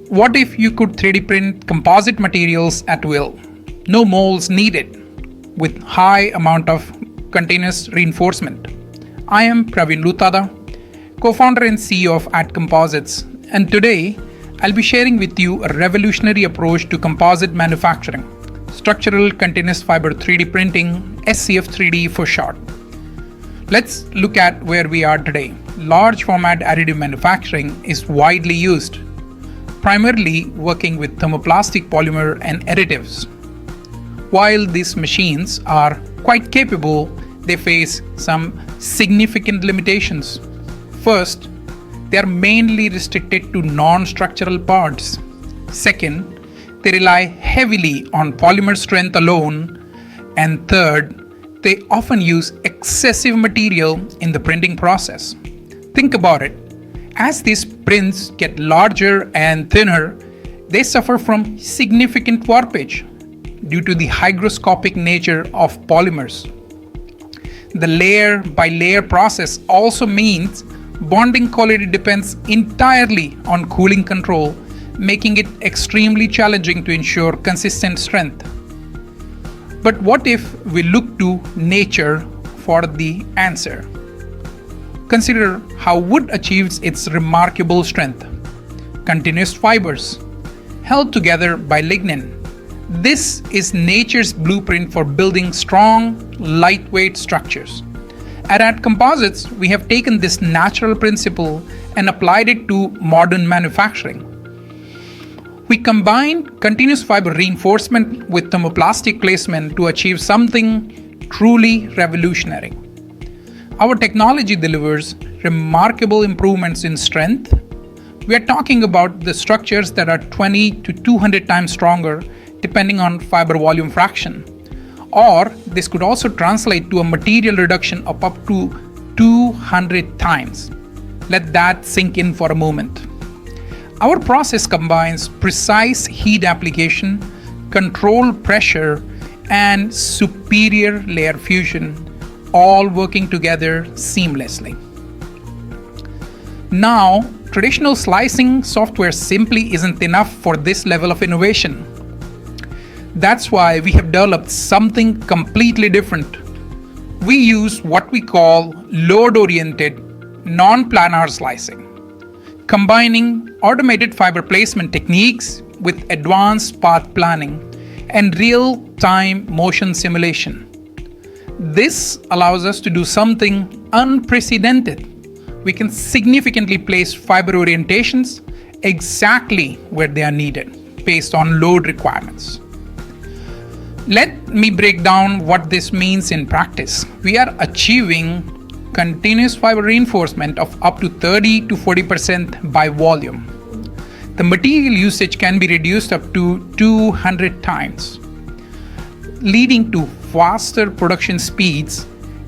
What if you could 3D print composite materials at will? No molds needed, with high amount of continuous reinforcement. I am 𝗦𝘂�57𝗏𝗂𝗍, co-founder and CEO of Composites, and today I'll be sharing with you a revolutionary approach to composite manufacturing, structural continuous fiber 3D printing, SCF3D for short. Let's look at where we are today. Large format additive manufacturing is widely used, primarily working with thermoplastic polymer and additives. While these machines are quite capable, they face some significant limitations. First, they are mainly restricted to non-structural parts. Second, they rely heavily on polymer strength alone. And third, they often use excessive material in the printing process. Think about it. As these prints get larger and thinner, they suffer from significant warpage due to the hygroscopic nature of polymers. The layer by layer process also means bonding quality depends entirely on cooling control, making it extremely challenging to ensure consistent strength. But what if we look to nature for the answer? Consider how wood achieves its remarkable strength. Continuous fibers, held together by lignin. This is nature's blueprint for building strong, lightweight structures. At Composites, we have taken this natural principle and applied it to modern manufacturing. We combine continuous fiber reinforcement with thermoplastic placement to achieve something truly revolutionary. Our technology delivers remarkable improvements in strength. We are talking about the structures that are 20 to 200 times stronger depending on fiber volume fraction. Or this could also translate to a material reduction of up to 200 times. Let that sink in for a moment. Our process combines precise heat application, controlled pressure, and superior layer fusion, all working together seamlessly. Now, traditional slicing software simply isn't enough for this level of innovation. That's why we have developed something completely different. We use what we call load-oriented, non-planar slicing, combining automated fiber placement techniques with advanced path planning and real-time motion simulation. This allows us to do something unprecedented. We can significantly place fiber orientations exactly where they are needed based on load requirements. Let me break down what this means in practice. We are achieving continuous fiber reinforcement of up to 30 to 40% by volume. The material usage can be reduced up to 200 times, leading to faster production speeds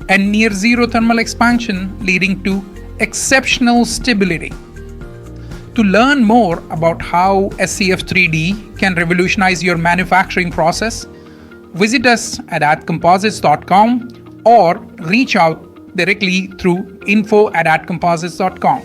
and near zero thermal expansion, leading to exceptional stability. To learn more about how SCF3D can revolutionize your manufacturing process, visit us at @composites.com or reach out directly through info@composites.com.